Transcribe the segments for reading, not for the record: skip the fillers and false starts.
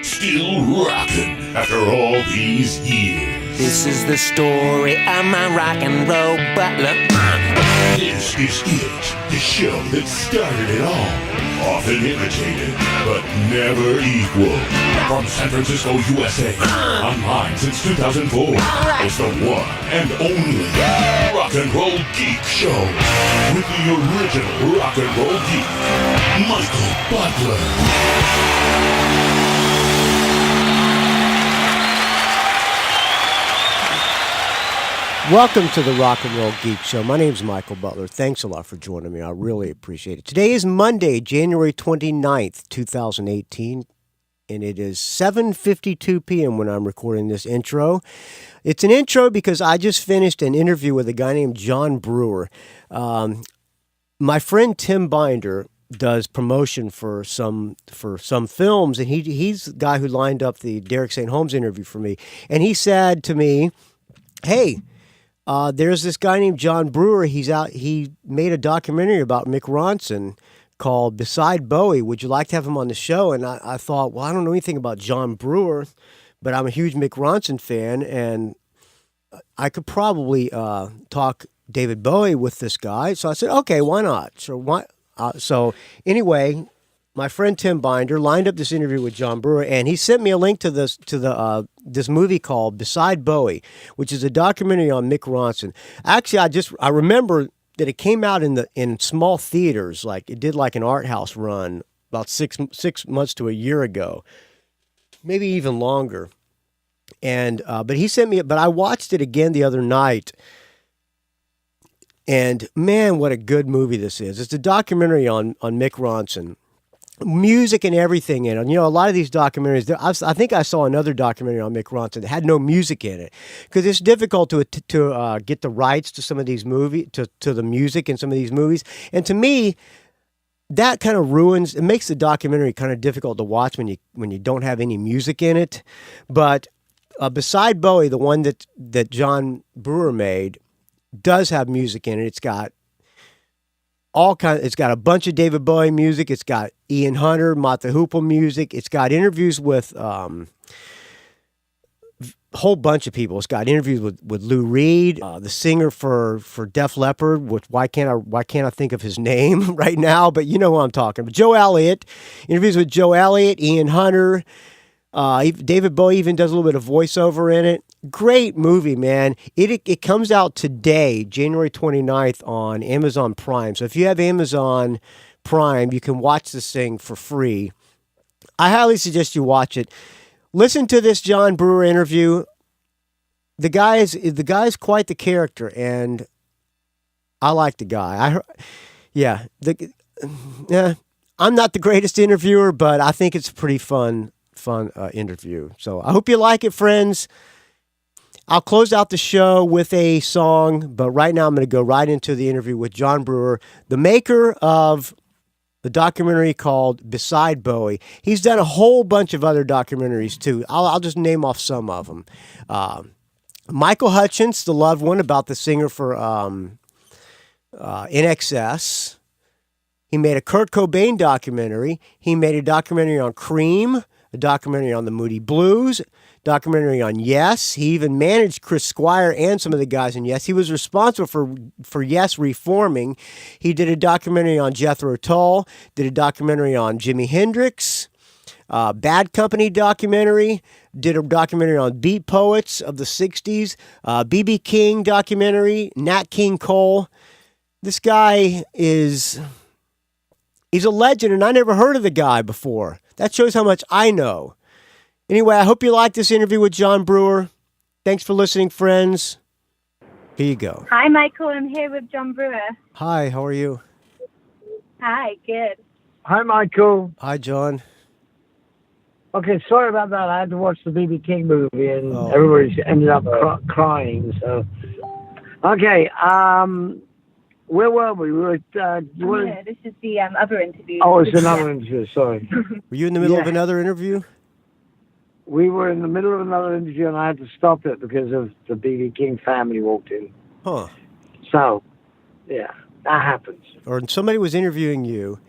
Still rocking after all these years. This is the story of my rock and roll butler. This is it, the show that started it all. Often imitated, but never equal. From San Francisco, USA, online since 2004. It's the one and only Rock and Roll Geek Show. With the original Rock and Roll Geek, Michael Butler. Welcome to the Rock and Roll Geek Show. My name's Michael Butler. Thanks a lot for joining me. I really appreciate it. Today is Monday, January 29th, 2018, and it is 7:52 p.m. when I'm recording this intro. It's an intro because I just finished an interview with a guy named Jon Brewer. My friend Tim Binder does promotion for some films, and he's the guy who lined up the Derek St. Holmes interview for me. And he said to me, "Hey, there's this guy named Jon Brewer. He made a documentary about Mick Ronson called Beside Bowie. Would you like to have him on the show?" And I thought, well, I don't know anything about Jon Brewer, but I'm a huge Mick Ronson fan, and I could probably talk David Bowie with this guy. So I said, okay, why not? So anyway, my friend Tim Binder lined up this interview with Jon Brewer, and he sent me a link to this movie called Beside Bowie, which is a documentary on Mick Ronson. Actually, I remember that it came out in small theaters, like it did like an art house run about six months to a year ago, maybe even longer. And but he sent me, but I watched it again the other night. And man, what a good movie this is. It's a documentary on Mick Ronson. Music and everything in it. And, a lot of these documentaries, I think I saw another documentary on Mick Ronson that had no music in it because it's difficult to get the rights to some of these movies, to the music in some of these movies. And to me, that kind of it makes the documentary kind of difficult to watch when you don't have any music in it. But Beside Bowie, the one that Jon Brewer made, does have music in it. It's got it's got a bunch of David Bowie music. It's got Ian Hunter, Mott the Hoople music. It's got interviews with a whole bunch of people. It's got interviews with Lou Reed, the singer for Def Leppard, which why can't I think of his name right now? But you know who I'm talking about. Joe Elliott, interviews with Joe Elliott, Ian Hunter. David Bowie even does a little bit of voiceover in it. Great movie, man. It comes out today, January 29th on Amazon Prime. So if you have Amazon Prime, you can watch this thing for free. I highly suggest you watch it. Listen to this Jon Brewer interview. The guy is quite the character, and I like the guy. I'm not the greatest interviewer, but I think it's a pretty fun interview. So I hope you like it, friends. I'll close out the show with a song, but right now I'm going to go right into the interview with Jon Brewer, the maker of the documentary called Beside Bowie. He's done a whole bunch of other documentaries too. I'll just name off some of them. Michael Hutchence, the loved one, about the singer for INXS. He made a Kurt Cobain documentary. He made a documentary on Cream, a documentary on the Moody Blues, documentary on Yes. He even managed Chris Squire and some of the guys in Yes. He was responsible for Yes reforming. He did a documentary on Jethro Tull, did a documentary on Jimi Hendrix, Bad Company documentary, did a documentary on beat poets of the 60s, B.B. King documentary, Nat King Cole. This guy he's a legend, and I never heard of the guy before. That shows how much I know. Anyway, I hope you like this interview with Jon Brewer. Thanks for listening, friends. Here you go. Hi, Michael. I'm here with Jon Brewer. Hi, how are you? Hi, good. Hi, Michael. Hi, John. Okay, sorry about that. I had to watch the B.B. King movie, and everybody ended up crying. So, okay, where were we? We were. This is the other interview. Oh, it's another interview. Sorry. Were you in the middle of another interview? We were in the middle of another interview, and I had to stop it because of the B.B. King family walked in. Huh. So, yeah, that happens. Or somebody was interviewing you.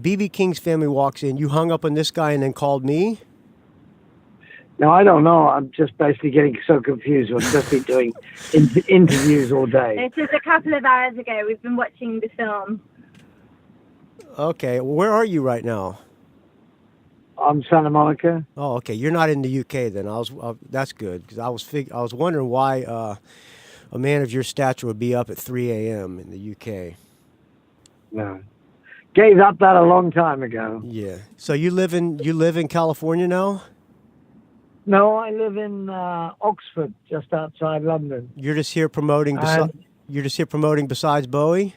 B.B. King's family walks in. You hung up on this guy and then called me? No, I don't know. I'm just basically getting so confused. I've just been doing interviews all day. It's just a couple of hours ago. We've been watching the film. Okay, where are you right now? I'm Santa Monica. Oh, okay. You're not in the UK then. That's good because I was wondering why a man of your stature would be up at 3 a.m. in the UK. No, gave up that a long time ago. Yeah. So you live in California now? No, I live in Oxford, just outside London. You're just here promoting. You're just here promoting besides Bowie?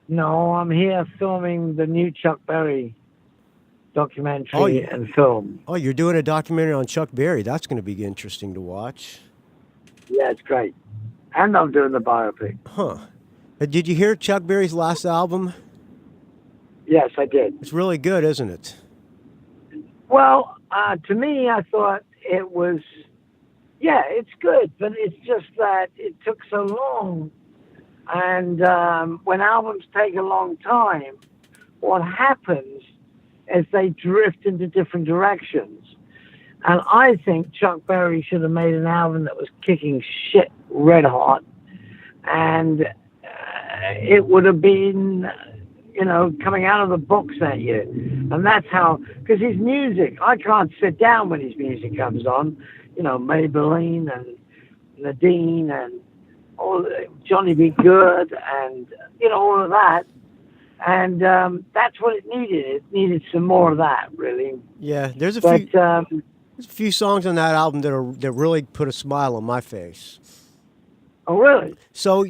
No, I'm here filming the new Chuck Berry documentary and film. Oh, you're doing a documentary on Chuck Berry. That's going to be interesting to watch. Yeah, it's great. And I'm doing the biopic. Huh. Did you hear Chuck Berry's last album? Yes, I did. It's really good, isn't it? Well, to me, I thought it was, yeah, it's good, but it's just that it took so long. And when albums take a long time, what happens is they drift into different directions. And I think Chuck Berry should have made an album that was kicking shit red hot. And it would have been, coming out of the box that year. And that's how, because his music, I can't sit down when his music comes on. Maybelline and Nadine and all Johnny B. Good and, all of that. And that's what it needed. It needed some more of that, really. Yeah, there's a few songs on that album that really put a smile on my face. Oh, really? So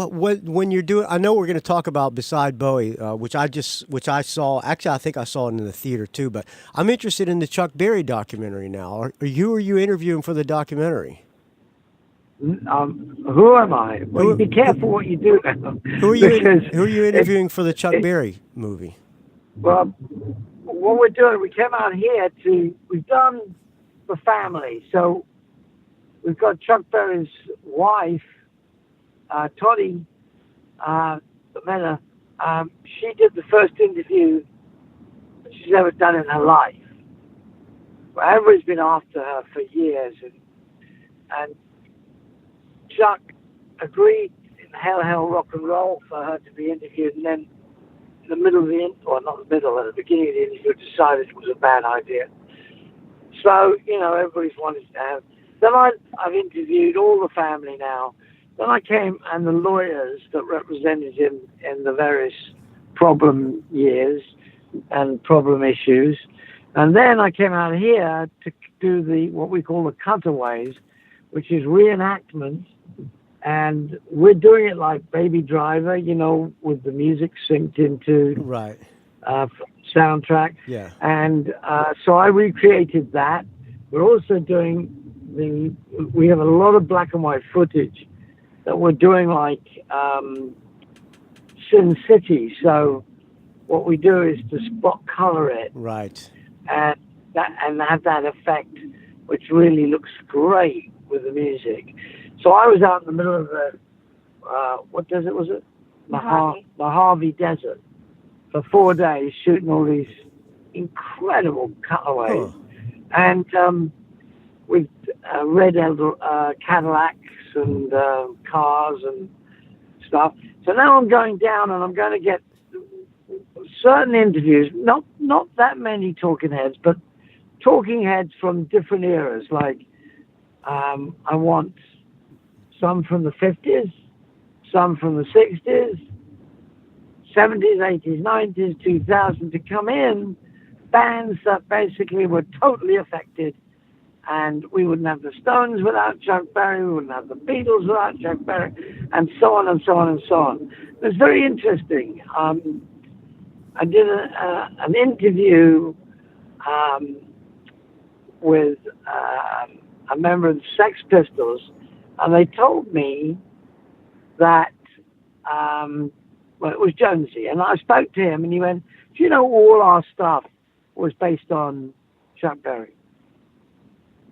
when you're doing, I know we're going to talk about Beside Bowie, which I saw. Actually, I think I saw it in the theater too. But I'm interested in the Chuck Berry documentary now. Are you interviewing for the documentary? Who am I? Well, be careful what you do now. Who are you interviewing for the Chuck Berry movie? Well, what we're doing, we came out here we've done the family. So we've got Chuck Berry's wife, Toddy Mena. She did the first interview she's ever done in her life. Well, everybody's been after her for years, and Chuck agreed in Hell Rock and Roll for her to be interviewed, and then in the middle of not the middle, at the beginning of the interview, decided it was a bad idea. So, everybody's wanted to have. Then I've interviewed all the family now. Then I came and the lawyers that represented him in the various problem years and problem issues. And then I came out here to do what we call the cutaways, which is reenactment. And we're doing it like Baby Driver, with the music synced into right soundtrack. Yeah. And so I recreated that. We're also doing we have a lot of black and white footage that we're doing like Sin City. So what we do is to spot color it. Right. And have that effect, which really looks great with the music. So I was out in the middle of the, what desert was it? The Harvey Desert for 4 days shooting all these incredible cutaways. And with red Cadillacs and cars and stuff. So now I'm going down and I'm going to get certain interviews, not that many talking heads, but talking heads from different eras. Like I want some from the 50s, some from the 60s, 70s, 80s, 90s, 2000 to come in, bands that basically were totally affected. And we wouldn't have the Stones without Chuck Berry, we wouldn't have the Beatles without Chuck Berry, and so on and so on and so on. It was very interesting. I did an interview with a member of the Sex Pistols, and they told me that, it was Jonesy, and I spoke to him, and he went, do you know all our stuff was based on Chuck Berry?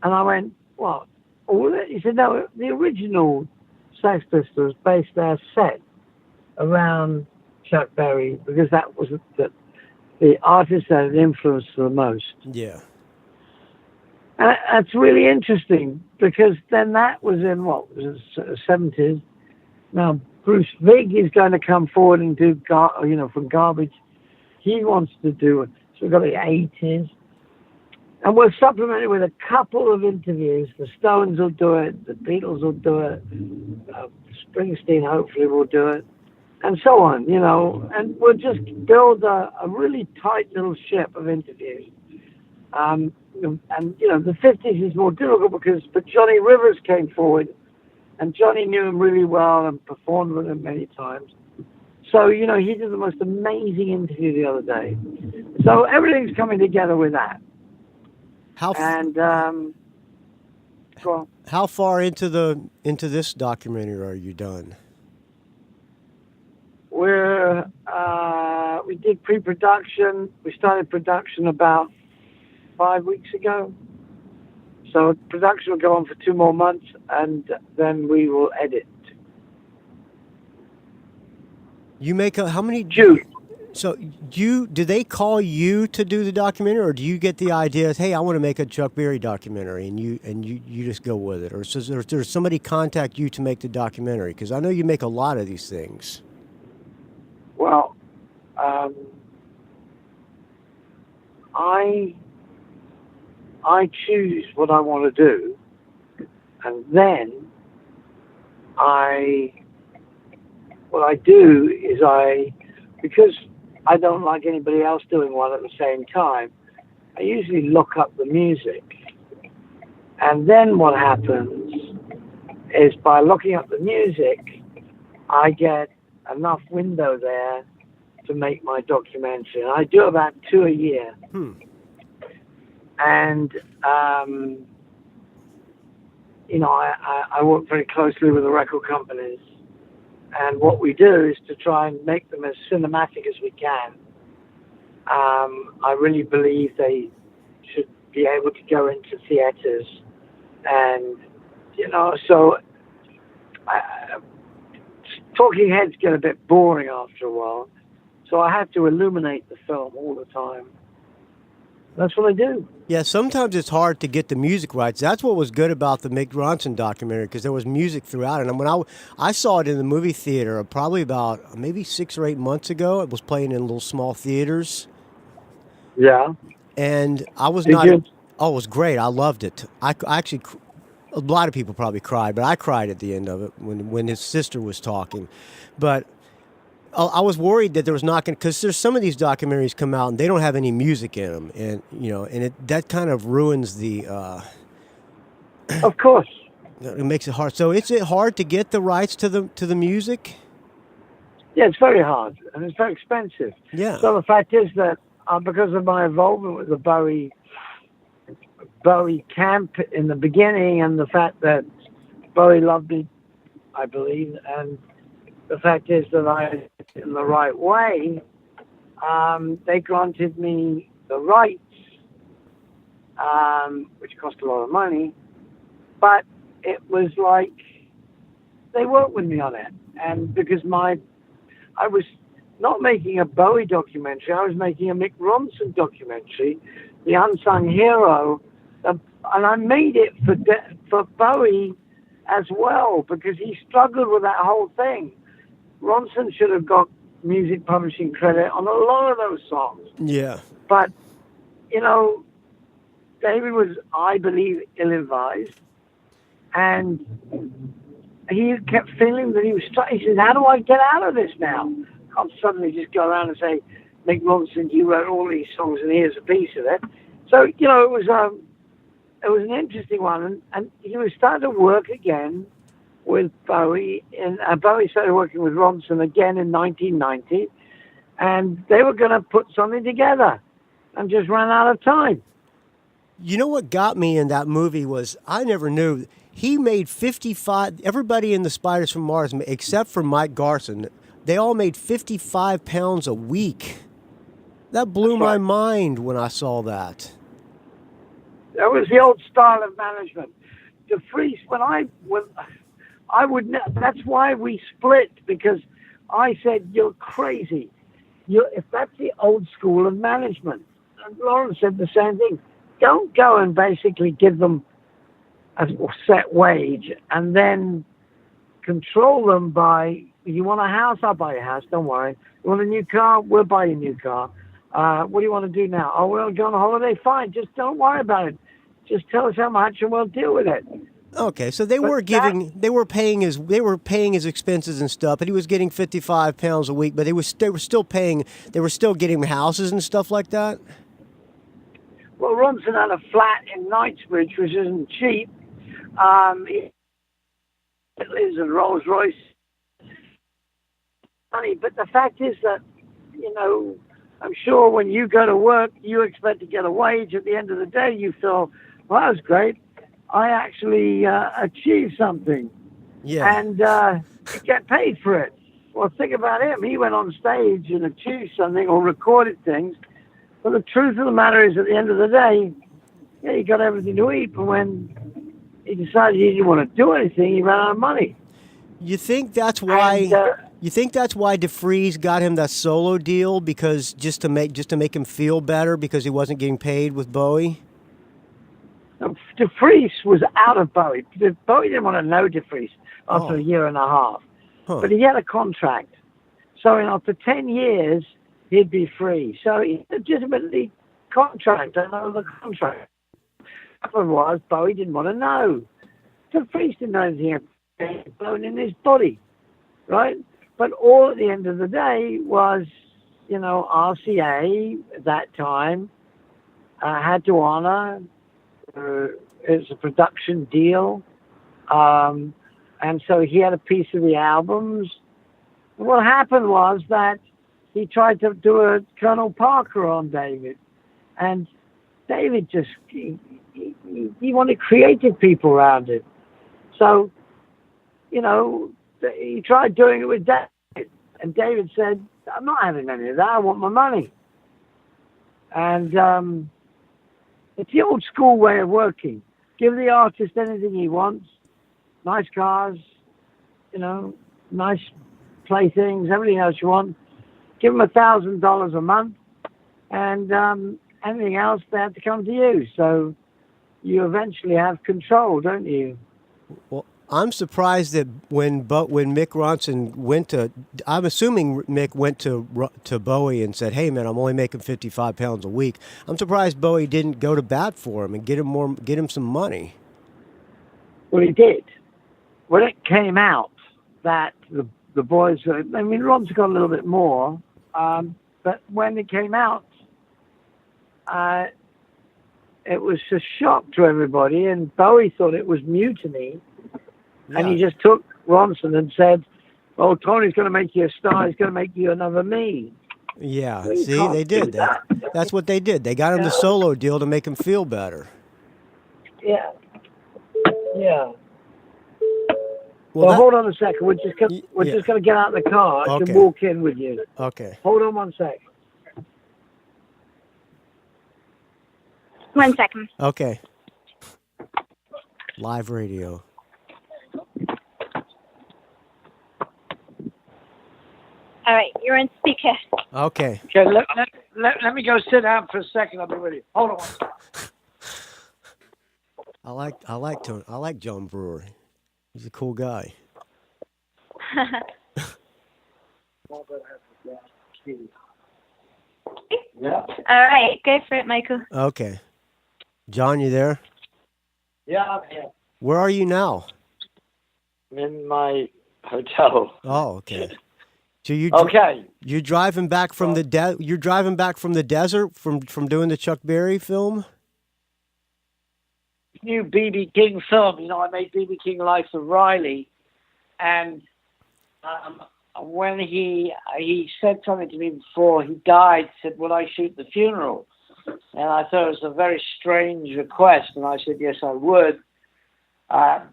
And I went, what? All of it? He said, no, the original Sex Pistols based their set around Chuck Berry because that was the artist that had influenced the most. Yeah. And that's really interesting because then that was in what was it, 70s. Now Bruce Vig is going to come forward and do from Garbage. He wants to do it. So we've got the 80s. And we're supplemented with a couple of interviews. The Stones will do it. The Beatles will do it. Springsteen hopefully will do it. And so on, And we'll just build a really tight little ship of interviews. And the 50s is more difficult but Johnny Rivers came forward. And Johnny knew him really well and performed with him many times. So, he did the most amazing interview the other day. So everything's coming together with that. How far into this documentary are you done? We did pre-production. We started production about 5 weeks ago. So production will go on for 2 more months, and then we will edit. You make how many? June. So do they call you to do the documentary, or do you get the idea? Hey, I want to make a Chuck Berry documentary, and you just go with it, or does somebody contact you to make the documentary? Because I know you make a lot of these things. Well, I choose what I want to do, and then what I do is because I don't like anybody else doing one at the same time, I usually look up the music. And then what happens is by looking up the music, I get enough window there to make my documentary. And I do about 2 a year. And, I work very closely with the record companies. And what we do is to try and make them as cinematic as we can. I really believe they should be able to go into theaters. And, so talking heads get a bit boring after a while. So I have to illuminate the film all the time. That's what I do. Yeah, sometimes it's hard to get the music rights. That's what was good about the Mick Ronson documentary, because there was music throughout it. And when I saw it in the movie theater probably about maybe 6 or 8 months ago, it was playing in little small theaters. Yeah. And I was Did you? Oh, it was great. I loved it. I actually, a lot of people probably cried, but I cried at the end of it when his sister was talking. But I was worried that there was not going to, because there's some of these documentaries come out and they don't have any music in them, and that kind of ruins the. Of course. It makes it hard. So is it hard to get the rights to the music? Yeah, it's very hard, and it's very expensive. Yeah. So the fact is that because of my involvement with the Bowie camp in the beginning, and the fact that Bowie loved me, I believe, and the fact is that I did it in the right way, they granted me the rights, which cost a lot of money, but it was like they worked with me on it. And because I was not making a Bowie documentary, I was making a Mick Ronson documentary, The Unsung Hero, and I made it for Bowie as well, because he struggled with that whole thing. Ronson should have got music publishing credit on a lot of those songs. Yeah. But, David was, I believe, ill-advised. And he kept feeling that he was stuck. He said, how do I get out of this now? I can't suddenly just go around and say, Mick Ronson, you wrote all these songs and here's a piece of it. So, it was an interesting one. And he was starting to work again with Bowie, and Bowie started working with Ronson again in 1990, and they were going to put something together, and just ran out of time. You know what got me in that movie was I never knew he made 55. Everybody in the Spiders from Mars, except for Mike Garson, they all made 55 pounds a week. That blew my mind when I saw that. That was the old style of management. The Freeze, I would not, that's why we split, because I said, you're crazy. If that's the old school of management. And Lawrence said the same thing. don't go and basically give them a set wage and then control them by, you want a house, I'll buy your house, don't worry. You want a new car, we'll buy you a new car. What do you want to do now? Oh, we'll go on holiday, fine, just don't worry about it. Just tell us how much and we'll deal with it. Okay, so they were paying his expenses and stuff, but he was getting £55 a week, but they were still getting houses and stuff like that. Well, Ronson had a flat in Knightsbridge, which isn't cheap. It lives in Rolls Royce. Funny, but the fact is that, I'm sure when you go to work, you expect to get a wage. At the end of the day, you feel, well, that was great. I actually achieved something. Yeah. And you get paid for it. Well, think about him. He went on stage and achieved something or recorded things. But the truth of the matter is, at the end of the day, yeah, he got everything to eat. But when he decided he didn't want to do anything, he ran out of money. You think that's why? You think that's why DeFreeze got him that solo deal, because just to make him feel better because he wasn't getting paid with Bowie? DeFreeze was out of Bowie. Bowie didn't want to know DeFreeze after a year and a half. Huh. But he had a contract. So after 10 years, he'd be free. So he legitimately contract. I know the contract. The problem was Bowie didn't want to know. DeFreeze didn't know anything about blown in his body, right? But all at the end of the day was, RCA at that time had to honor. It's a production deal. And so he had a piece of the albums. And what happened was that he tried to do a Colonel Parker on David. And David just, he wanted creative people around him. So, he tried doing it with David. And David said, I'm not having any of that. I want my money. And it's the old school way of working. Give the artist anything he wants. Nice cars, nice playthings, everything else you want. Give them $1,000 a month. And anything else, they have to come to you. So you eventually have control, don't you? Well, I'm surprised that when Mick Ronson went to, I'm assuming Mick went to Bowie and said, "Hey man, I'm only making £55 a week." I'm surprised Bowie didn't go to bat for him and get him some money. Well, he did. When it came out that the boys, Ronson got a little bit more, but when it came out, it was a shock to everybody, and Bowie thought it was mutiny. Yeah. And he just took Ronson and said, "Oh, Tony's going to make you a star. He's going to make you another me." Yeah, see, they did that. That's what they did. They got him the solo deal to make him feel better. Yeah. Yeah. Well, hold on a second. We're just going to get out of the car. I can walk in with you. Okay. Hold on 1 sec. 1 second. Okay. Live radio. All right, you're on speaker. Okay. Okay, let me go sit down for a second. I'll be with you. Hold on 1 second. I like Jon Brewer. He's a cool guy. Yeah. All right, go for it, Michael. Okay. John, you there? Yeah, I'm here. Where are you now? I'm in my hotel. Oh, okay. So you're driving back from you're driving back from the desert from doing the Chuck Berry film? New B.B. King film. I made B.B. King Life of Riley, and when he said something to me before he died, said, "Will I shoot the funeral?" And I thought it was a very strange request, and I said, "Yes, I would."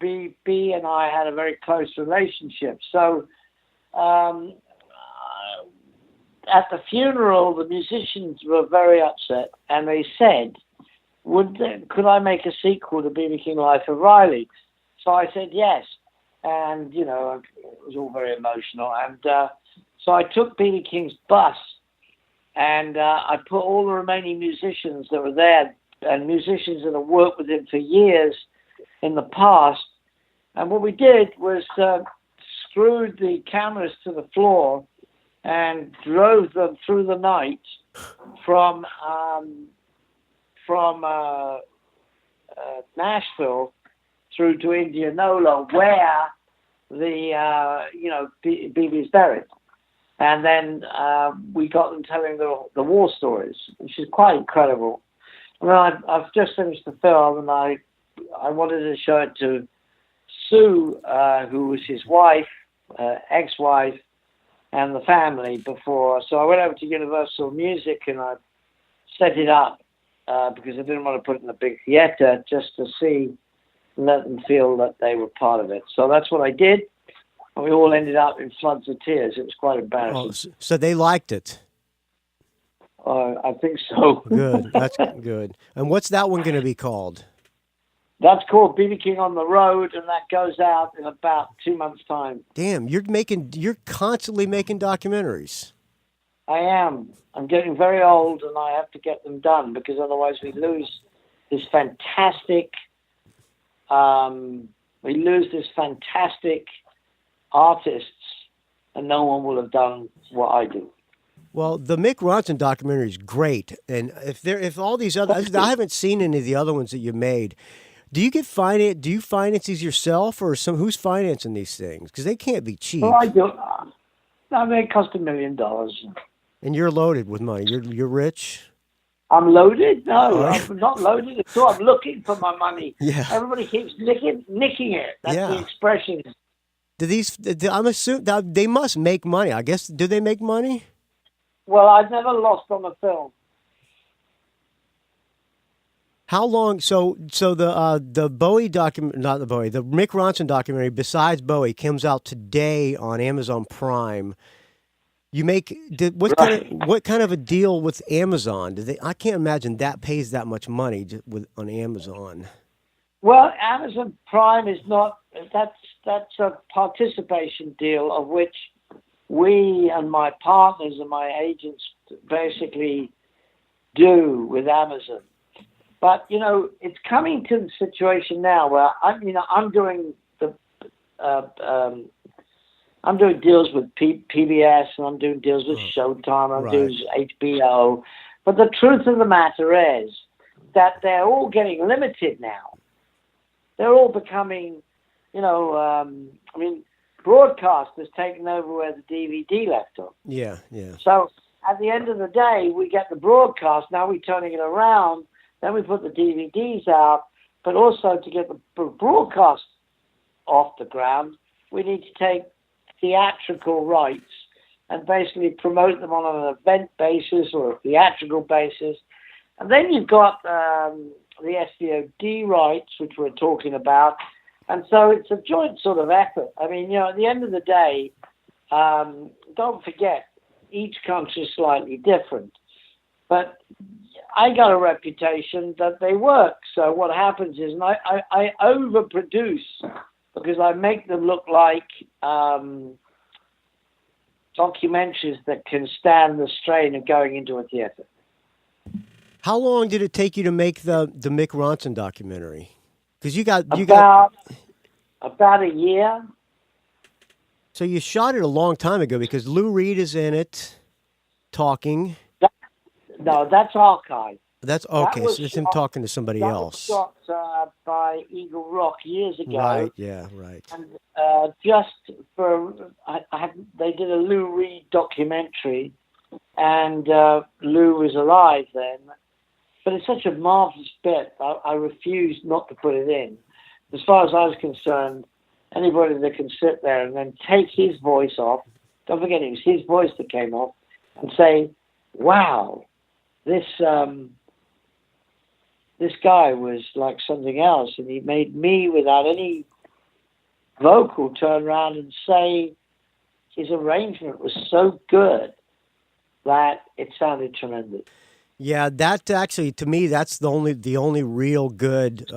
B and I had a very close relationship, so at the funeral, the musicians were very upset, and they said, could I make a sequel to B.B. King Life of Riley? So I said yes, and it was all very emotional, and so I took B.B. King's bus, and I put all the remaining musicians that were there and musicians that have worked with him for years in the past. And what we did was screwed the cameras to the floor and drove them through the night from Nashville through to Indianola, where the Beebe is buried. And then we got them telling the war stories, which is quite incredible. I mean, I've just finished the film, and I wanted to show it to Sue, who was his wife, ex-wife, and the family before. So I went over to Universal Music and I set it up because I didn't want to put it in a big theater, just to let them feel that they were part of it. So that's what I did. And we all ended up in floods of tears. It was quite embarrassing. Oh, so they liked it. I think so. Good. That's good. And what's that one going to be called? That's called B.B. King on the Road, and that goes out in about 2 months' time. Damn, you're constantly making documentaries. I am. I'm getting very old, and I have to get them done because otherwise we lose this fantastic. Artists, and no one will have done what I do. Well, the Mick Ronson documentary is great, and if all these other, I haven't seen any of the other ones that you made. Do you finance these yourself, or who's financing these things? Because they can't be cheap. Well, I do. I mean, it cost $1 million. And you're loaded with money. You're rich. I'm loaded? No, I'm not loaded at all. I'm looking for my money. Yeah. Everybody keeps nicking it. That's the expression. I'm assuming they must make money. I guess. Do they make money? Well, I've never lost on a film. How long? So the Bowie document, not the Bowie, the Mick Ronson documentary, besides Bowie, comes out today on Amazon Prime. What kind of a deal with Amazon? I can't imagine that pays that much money on Amazon. Well, Amazon Prime is not. That's a participation deal of which we and my partners and my agents basically do with Amazon. But it's coming to the situation now where I'm doing deals with PBS, and I'm doing deals with Showtime, I'm doing HBO. But the truth of the matter is that they're all getting limited now. They're all becoming, broadcast has taken over where the DVD left off. Yeah. So at the end of the day, we get the broadcast. Now we're turning it around. Then we put the DVDs out. But also to get the broadcast off the ground, we need to take theatrical rights and basically promote them on an event basis or a theatrical basis. And then you've got the SVOD rights, which we're talking about. And so it's a joint sort of effort. I mean, at the end of the day, don't forget, each country is slightly different. But I got a reputation that they work. So what happens is, and I overproduce because I make them look like documentaries that can stand the strain of going into a theater. How long did it take you to make the Mick Ronson documentary? Because you got about a year. So you shot it a long time ago because Lou Reed is in it, talking. No, that's archived. That's okay. So it's him talking to somebody else. That was shot by Eagle Rock years ago. Right. Yeah. Right. And just for they did a Lou Reed documentary, and Lou was alive then. But it's such a marvelous bit. I refused not to put it in. As far as I was concerned, anybody that can sit there and then take his voice off, don't forget it was his voice that came off, and say, wow, this guy was like something else, and he made me, without any vocal, turn around and say his arrangement was so good that it sounded tremendous. Yeah, that actually, to me, that's the only real good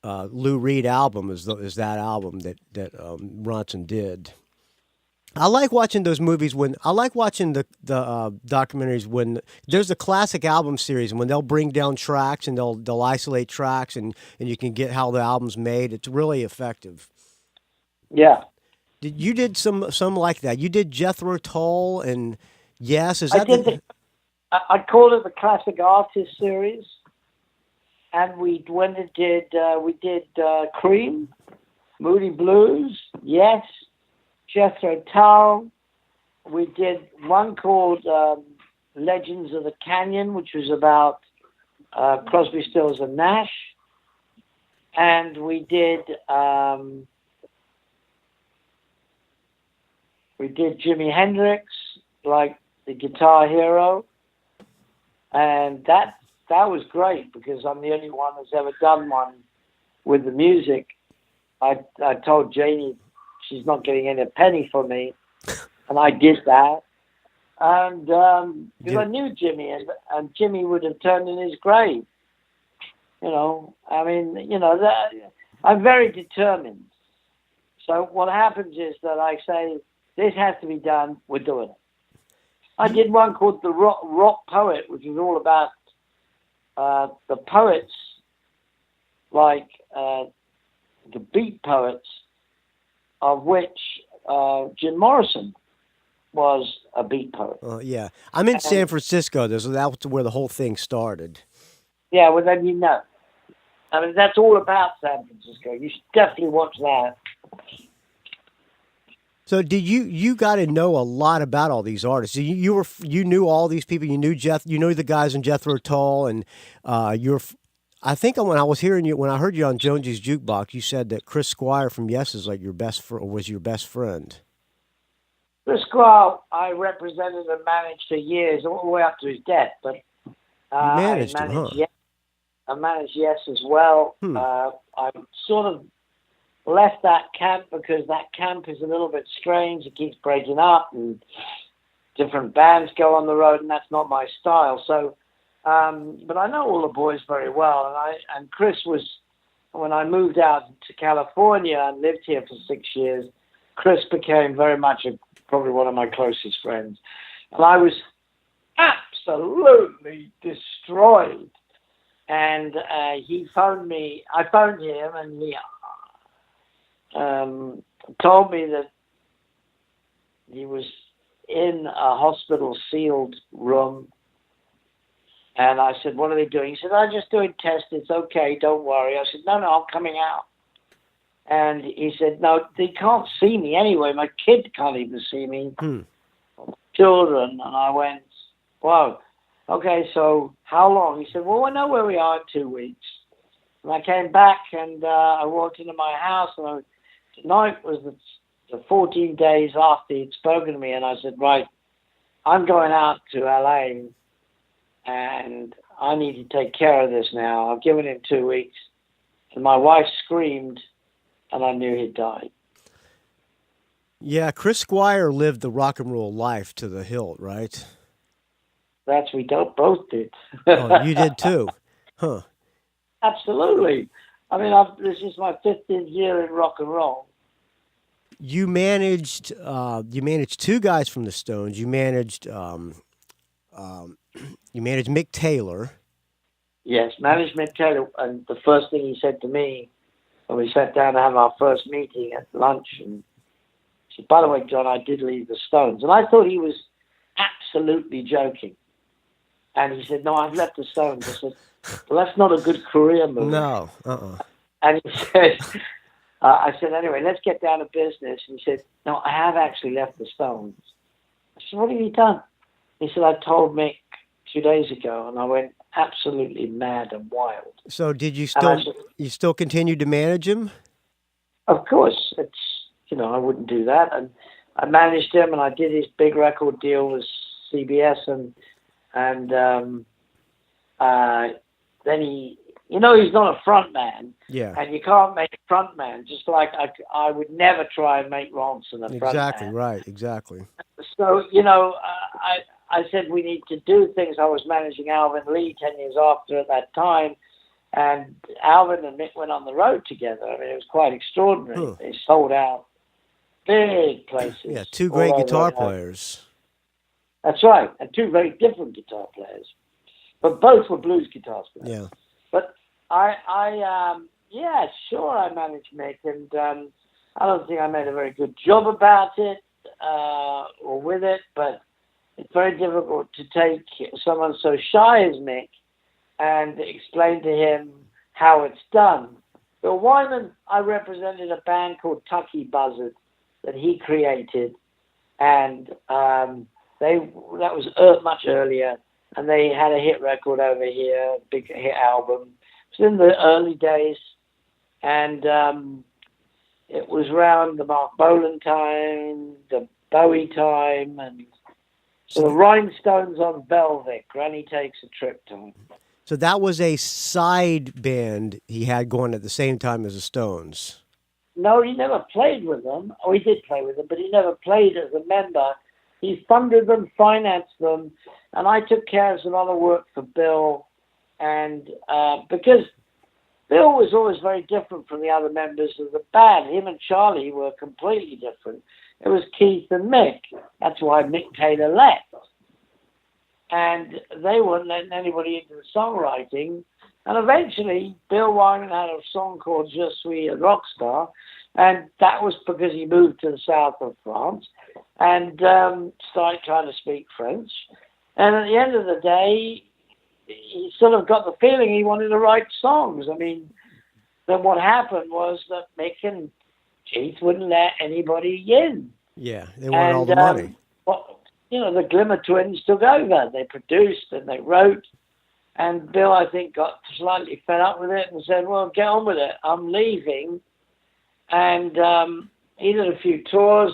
Lou Reed album is that album that Ronson did. I like watching those movies when I like watching the documentaries when there's a classic album series and when they'll bring down tracks and they'll isolate tracks and you can get how the album's made. It's really effective. Yeah. You did some like that. You did Jethro Tull and Yes. Is I that did I called it the Classic Artist Series, and we did Cream, Moody Blues, Yes, Jethro Tull. We did one called Legends of the Canyon, which was about Crosby, Stills, and Nash, and we did Jimi Hendrix, like the Guitar Hero. And that was great because I'm the only one that's ever done one with the music. I told Janie she's not getting any penny from me, and I did that. And because I knew Jimmy, and Jimmy would have turned in his grave. I mean, I'm very determined. So what happens is that I say, this has to be done, we're doing it. I did one called The Rock Poet, which is all about the poets, like the beat poets, of which Jim Morrison was a beat poet. Yeah. I'm in San Francisco. That's where the whole thing started. Yeah, well, then you know. I mean, that's all about San Francisco. You should definitely watch that. So did you got to know a lot about all these artists? You knew all these people. You knew the guys in Jethro Tull, and I think when I heard you on Jonesy's Jukebox, you said that Chris Squire from Yes is like was your best friend. Chris Squire, I represented and managed for years, all the way up to his death. But you managed him, huh? Yes, I managed Yes as well. I sort of left that camp because that camp is a little bit strange. It keeps breaking up and different bands go on the road, and that's not my style. So, but I know all the boys very well. And Chris was, when I moved out to California and lived here for 6 years, Chris became very much probably one of my closest friends. And I was absolutely destroyed. And he phoned me. I phoned him, and he told me that he was in a hospital sealed room. And I said, what are they doing? He said, I'm just doing tests. It's okay. Don't worry. I said, no, I'm coming out. And he said, no, they can't see me anyway. My kid can't even see me. Children. And I went, wow. Okay, so how long? He said, well, I know where we are in 2 weeks. And I came back and I walked into my house, and tonight was the 14 days after he'd spoken to me, and I said, right, I'm going out to LA and I need to take care of this now. I've given him 2 weeks. And my wife screamed, and I knew he'd died. Yeah, Chris Squire lived the rock and roll life to the hilt, right? We both did. Oh, you did too? Huh. Absolutely. I mean, this is my 15th year in rock and roll. You managed two guys from the Stones. You managed Mick Taylor. Yes, managed Mick Taylor. And the first thing he said to me when we sat down to have our first meeting at lunch, and he said, by the way, John, I did leave the Stones. And I thought he was absolutely joking. And he said, no, I've left the Stones. I said, well, that's not a good career move. No. And he said, I said, anyway, let's get down to business. And he said, no, I have actually left the Stones. I said, what have you done? He said, I told Mick 2 days ago. And I went absolutely mad and wild. So did you still continue to manage him? Of course. I wouldn't do that. And I managed him, and I did his big record deal with CBS, and then he's not a front man. Yeah. And you can't make a front man, just like I would never try and make Ronson a front man. Exactly, right, exactly. So, I said we need to do things. I was managing Alvin Lee 10 years after at that time, and Alvin and Mick went on the road together. I mean, it was quite extraordinary. They sold out big places. Yeah, two all great over guitar America. players. That's right, and two very different guitar players, but both were blues guitar players. Yeah. But yeah, sure, I managed Mick, and I don't think I made a very good job about it or with it, but it's very difficult to take someone so shy as Mick and explain to him how it's done. Bill Wyman, I represented a band called Tucky Buzzard that he created, and that was much earlier, and they had a hit record over here, big hit album. It was in the early days, and it was around the Mark Bolan time, the Bowie time, and so the Rhinestones on Velvet, Granny Takes a Trip time. So that was a side band he had going at the same time as the Stones. No, he never played with them. Oh, he did play with them, but he never played as a member. He funded them, financed them, and I took care of some other work for Bill. And because Bill was always very different from the other members of the band. Him and Charlie were completely different. It was Keith and Mick. That's why Mick Taylor left. And they weren't letting anybody into the songwriting. And eventually, Bill Wyman had a song called Je suis a rockstar, and that was because he moved to the south of France and started trying to speak French. And at the end of the day, he sort of got the feeling he wanted to write songs. I mean, then what happened was that Mick and Keith wouldn't let anybody in. Yeah, they wanted all the money. The Glimmer Twins took over. They produced and they wrote. And Bill, I think, got slightly fed up with it and said, well, get on with it. I'm leaving. And he did a few tours.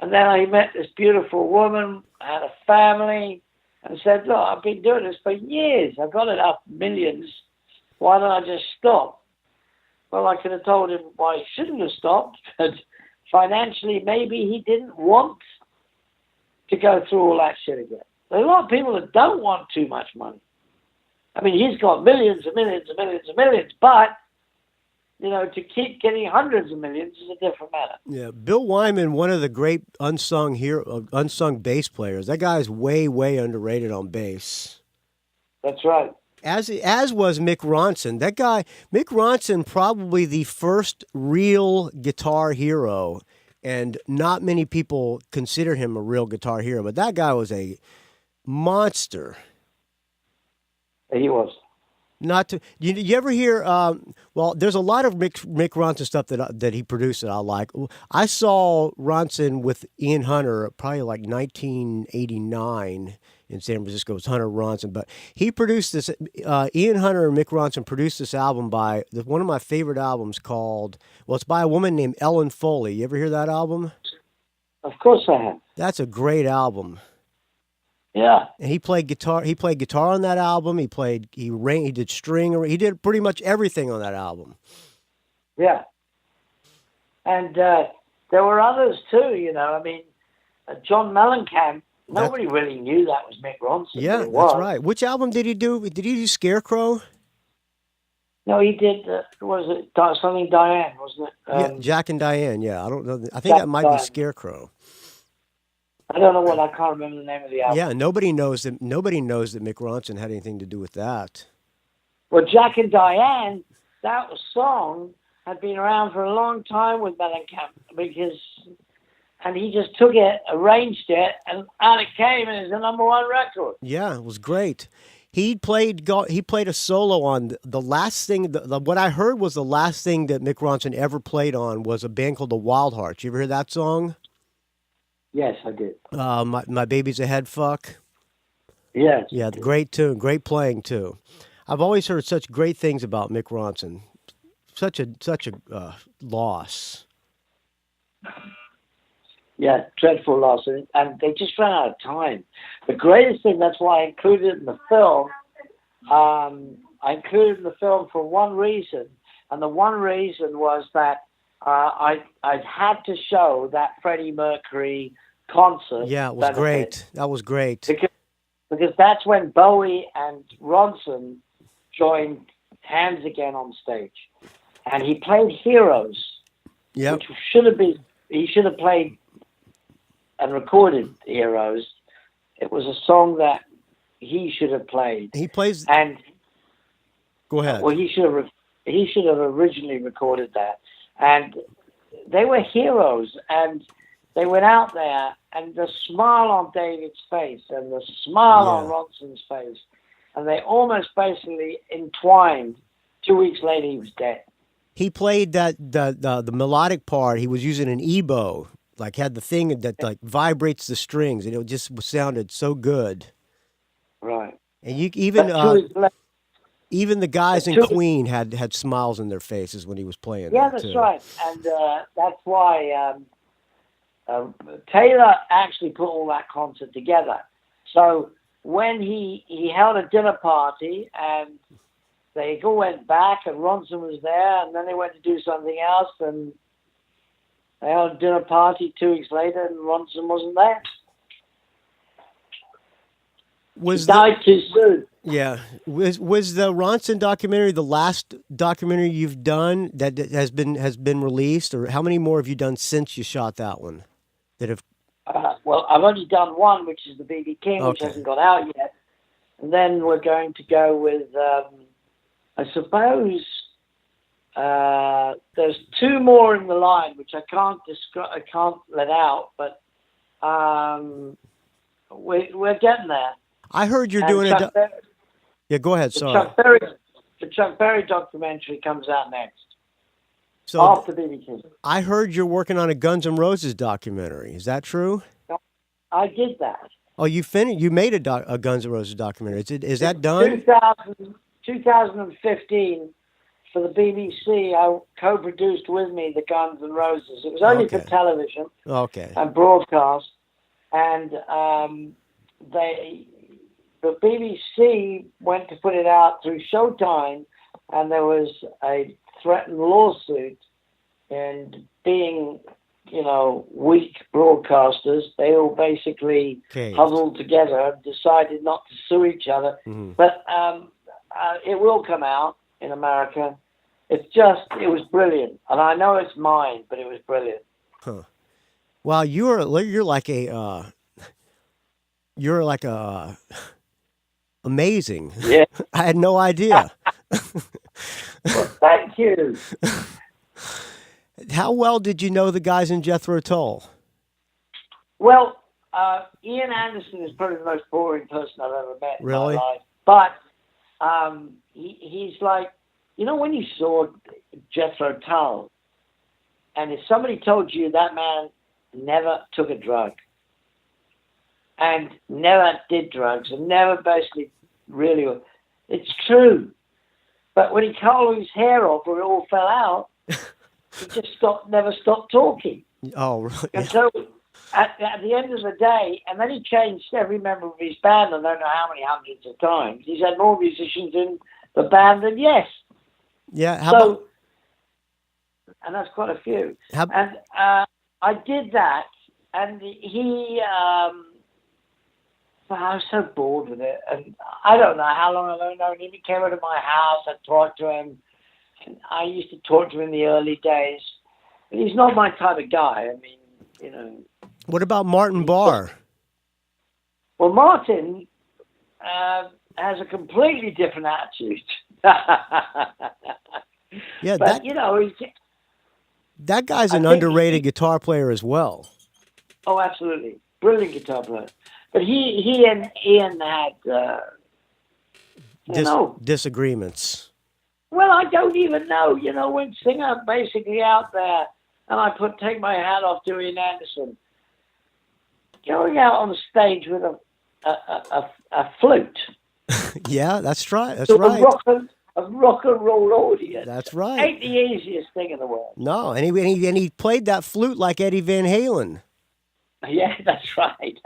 And then he met this beautiful woman, had a family, and said, look, I've been doing this for years. I've got it up millions. Why don't I just stop? Well, I could have told him why he shouldn't have stopped, but financially, maybe he didn't want to go through all that shit again. There are a lot of people that don't want too much money. I mean, he's got millions and millions and millions and millions, but, to keep getting hundreds of millions is a different matter. Yeah, Bill Wyman, one of the great unsung bass players. That guy's way, way underrated on bass. That's right. As was Mick Ronson. That guy, Mick Ronson, probably the first real guitar hero, and not many people consider him a real guitar hero, but that guy was a monster. He was. You ever hear? There's a lot of Mick Ronson stuff that he produced that I like. I saw Ronson with Ian Hunter probably like 1989 in San Francisco. It was Hunter Ronson, but he produced this. Ian Hunter and Mick Ronson produced this album by one of my favorite albums called. Well, it's by a woman named Ellen Foley. You ever hear that album? Of course I have. That's a great album. Yeah. And he played guitar. He played guitar on that album. He did string. He did pretty much everything on that album. Yeah. And there were others too. I mean, John Mellencamp. Nobody really knew that was Mick Ronson. Yeah, that's right. Which album did he do? Did he do Scarecrow? No, he did. Was it something Diane? Wasn't it? Yeah, Jack and Diane. Yeah, I don't know. I think that might be Scarecrow. I don't know what. I can't remember the name of the album. Yeah, nobody knows that Mick Ronson had anything to do with that. Well, Jack and Diane, that song had been around for a long time with Mellencamp and he just took it, arranged it, and out it came, and it's a #1 record. Yeah, it was great. He played a solo on the last thing. What I heard was the last thing that Mick Ronson ever played on was a band called the Wild Hearts. You ever hear that song? Yes, I did. My Baby's a Head Fuck. Yes. Yeah, great tune, great playing too. I've always heard such great things about Mick Ronson. Such a loss. Yeah, dreadful loss, and they just ran out of time. The greatest thing, that's why I included it in the film. I included it in the film for one reason, and the one reason was that I had to show that Freddie Mercury concert. Yeah, it was great. That was great. Because that's when Bowie and Ronson joined hands again on stage. And he played Heroes, which should have been have played and recorded Heroes. It was a song that he should have played. He plays. And go ahead. well, he should have originally recorded that. And they were heroes, and they went out there, and the smile on David's face and the smile on Ronson's face, and they almost basically entwined. 2 weeks later, he was dead. He played the melodic part. He was using an ebow, like had the thing that like vibrates the strings, and it just sounded so good. Right. And you even the guys in Queen had smiles on their faces when he was playing. Yeah, that's right, and that's why Taylor actually put all that concert together. So when he held a dinner party, and they all went back, and Ronson was there, and then they went to do something else, and they held a dinner party 2 weeks later, and Ronson wasn't there. He died too soon. Yeah. Was the Ronson documentary the last documentary you've done that has been released, or how many more have you done since you shot that one? That have. Well, I've only done one, which is the BB King, which hasn't got out yet, and then we're going to go with. I suppose there's two more in the line, which I can't let out, but we're getting there. I heard you're doing it. Yeah, go ahead. Sorry. The Chuck Berry documentary comes out next. So after BB King. I heard you're working on a Guns N' Roses documentary. Is that true? I did that. Oh, you finished? You made a Guns N' Roses documentary. Is that done? 2015 for the BBC. I co-produced with me the Guns N' Roses. It was only for television. And broadcast, and the BBC went to put it out through Showtime, and there was a threatened lawsuit, and being, weak broadcasters, they all basically huddled together and decided not to sue each other. Mm-hmm. But it will come out in America. It was brilliant, and I know it's mine, but it was brilliant. Huh. Well, you're like amazing. Yeah. I had no idea. Well, thank you. How well did you know the guys in Jethro Tull? Well, Ian Anderson is probably the most boring person I've ever met in my life. But he's like, when you saw Jethro Tull, and if somebody told you that man never took a drug, and never did drugs, and never basically really, it's true. But when he cut all his hair off, or it all fell out, he just never stopped talking. Oh, really? And so at the end of the day, and then he changed every member of his band, I don't know how many hundreds of times. He's had more musicians in the band than Yes. Yeah, and that's quite a few. And I did that, and he... I was so bored with it, and I don't know how long I've known him. He came over to my house, I talked to him, and I used to talk to him in the early days. But he's not my type of guy. I mean, What about Martin Barr? Well, Martin has a completely different attitude. Yeah, but that guy's an underrated guitar player as well. Oh, absolutely, brilliant guitar player. But he and Ian had, disagreements. Well, I don't even know. When Singer basically out there, and I take my hat off to Ian Anderson, going out on the stage with a flute. Yeah, that's right. That's so right. A rock and roll audience. That's right. Ain't the easiest thing in the world. No, and he played that flute like Eddie Van Halen. Yeah, that's right.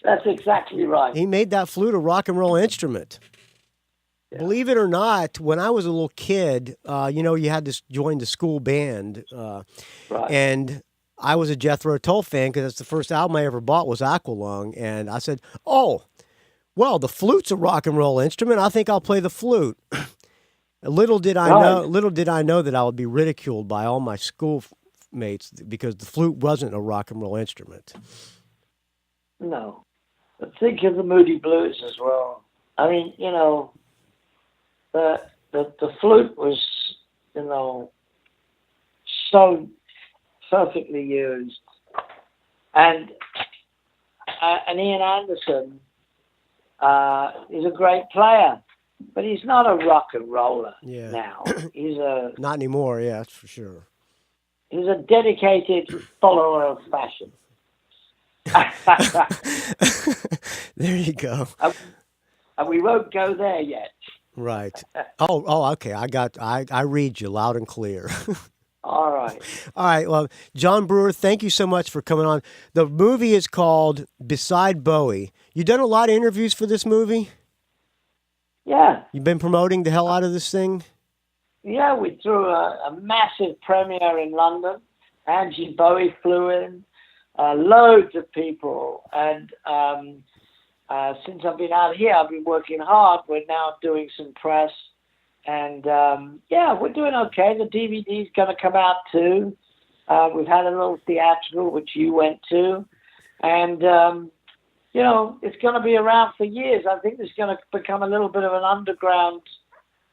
That's exactly right. He made that flute a rock and roll instrument. Yeah. Believe it or not, when I was a little kid, you had to join the school band. Right. And I was a Jethro Tull fan because that's the first album I ever bought was Aqualung. And I said, oh, well, the flute's a rock and roll instrument. I think I'll play the flute. Little did I know that I would be ridiculed by all my school mates because the flute wasn't a rock and roll instrument. No. But think of the Moody Blues as well. I mean, you know, the flute was, you know, so perfectly used. And Ian Anderson is a great player, but he's not a rock and roller now. He's not anymore. Yeah, that's for sure. He's a dedicated follower of fashion. There you go. And we won't go there yet. Right. Oh, okay. I read you loud and clear. All right. All right. Well, Jon Brewer, thank you so much for coming on. The movie is called Beside Bowie. You done a lot of interviews for this movie? Yeah. You've been promoting the hell out of this thing? Yeah, we threw a massive premiere in London. Angie Bowie flew in. Loads of people. And since I've been out here, I've been working hard. We're now doing some press. And, yeah, we're doing okay. The DVD's going to come out, too. We've had a little theatrical, which you went to. And, you know, it's going to be around for years. I think it's going to become a little bit of an underground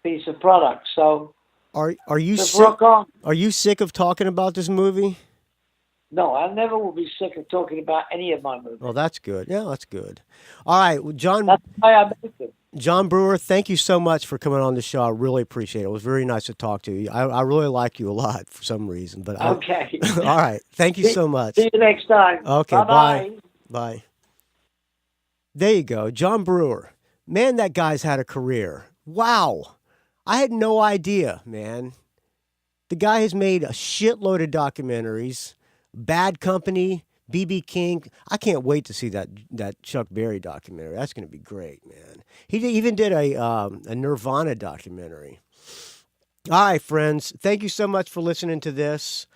piece of product. So are you just rock on. Are you sick of talking about this movie? No, I never will be sick of talking about any of my movies. Well, that's good. Yeah, that's good. All right, well, Jon. That's why I make it. Jon Brewer, thank you so much for coming on the show. I really appreciate it. It was very nice to talk to you. I really like you a lot for some reason. But okay. All right. Thank you so much. See you next time. Okay. Bye-bye. Bye. There you go. Jon Brewer. Man, that guy's had a career. Wow. I had no idea, man. The guy has made a shitload of documentaries. Bad Company, B.B. King. I can't wait to see that Chuck Berry documentary. That's going to be great, man. He even did a Nirvana documentary. All right, friends. Thank you so much for listening to this.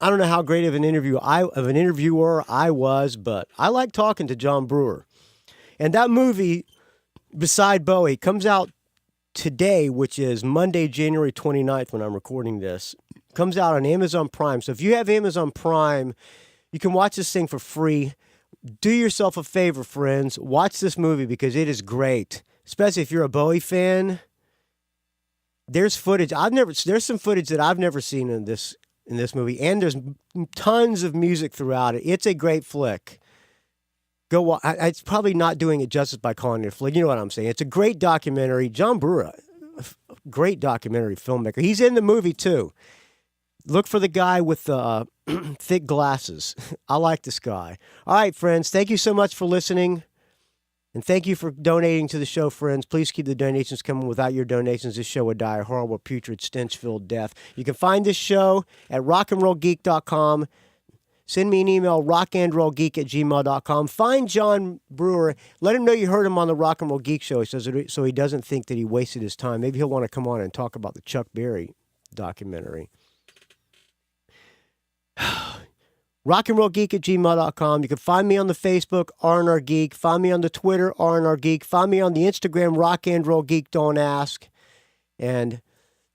I don't know how great of an interviewer I was, but I like talking to Jon Brewer. And that movie, Beside Bowie, comes out today, which is Monday, January 29th when I'm recording this. Comes out on Amazon Prime. So if you have Amazon Prime, you can watch this thing for free. Do yourself a favor, friends. Watch this movie because it is great. Especially if you're a Bowie fan. There's footage. There's some footage that I've never seen in this movie. And there's tons of music throughout it. It's a great flick. Go watch. It's probably not doing it justice by calling it a flick. You know what I'm saying? It's a great documentary. Jon Brewer, great documentary filmmaker. He's in the movie too. Look for the guy with the thick glasses. I like this guy. All right, friends. Thank you so much for listening. And thank you for donating to the show, friends. Please keep the donations coming. Without your donations, this show would die a horrible, putrid, stench-filled death. You can find this show at rockandrollgeek.com. Send me an email, rockandrollgeek@gmail.com. Find Jon Brewer. Let him know you heard him on the Rock and Roll Geek Show so he doesn't think that he wasted his time. Maybe he'll want to come on and talk about the Chuck Berry documentary. rockandrollgeek@gmail.com. You can find me on the Facebook, R&R Geek. Find me on the Twitter, R&R Geek. Find me on the Instagram, Rock and Roll Geek Don't Ask. And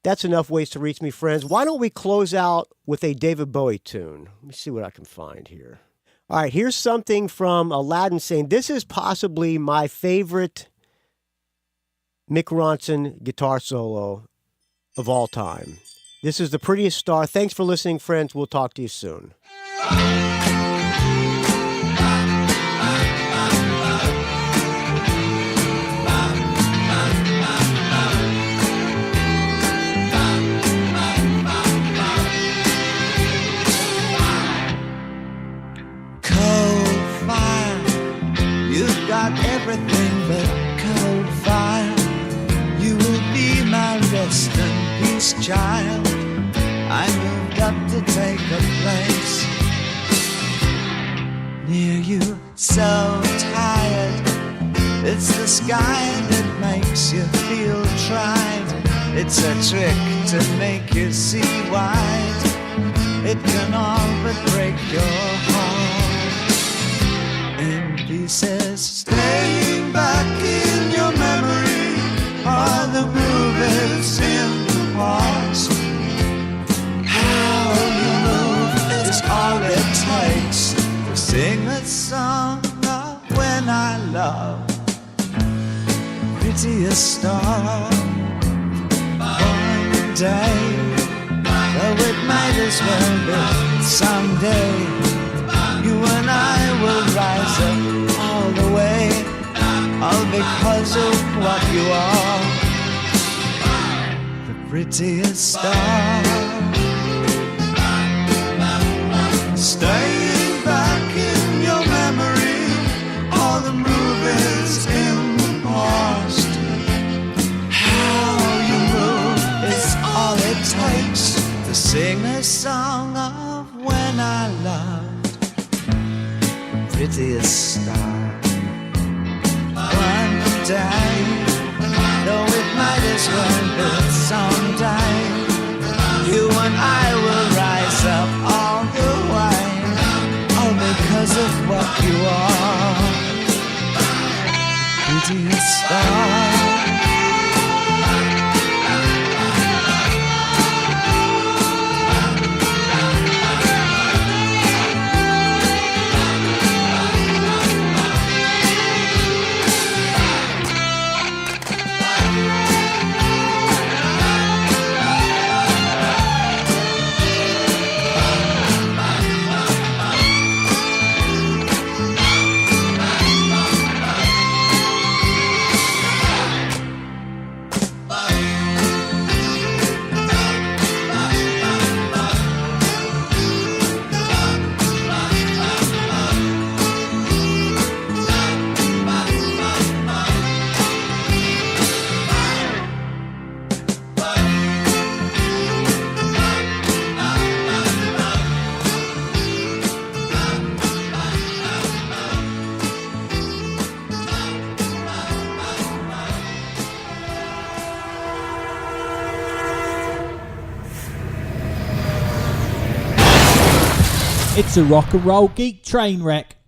that's enough ways to reach me, friends. Why don't we close out with a David Bowie tune? Let me see what I can find here. All right, here's something from Aladdin saying, this is possibly my favorite Mick Ronson guitar solo of all time. This is The Prettiest Star. Thanks for listening, friends. We'll talk to you soon. Got everything but cold fire. You will be my rest and peace, child. I moved up to take a place near you. So tired, it's the sky that makes you feel tried. It's a trick to make you see wide. It can all but break your heart. Pieces staying back in your memory are the movies in the past. How prettiest star. One day, though it might as well be someday, you and I will rise up all the way, all because of what you are, the prettiest star. Staying back in your memory, all the movies in the past. How you move is all it takes to sing a song of when I loved the prettiest star. One day, though it might as well be someday, you and I will rise up all the way, all because of what you are, prettiest star. It's a rock and roll geek train wreck.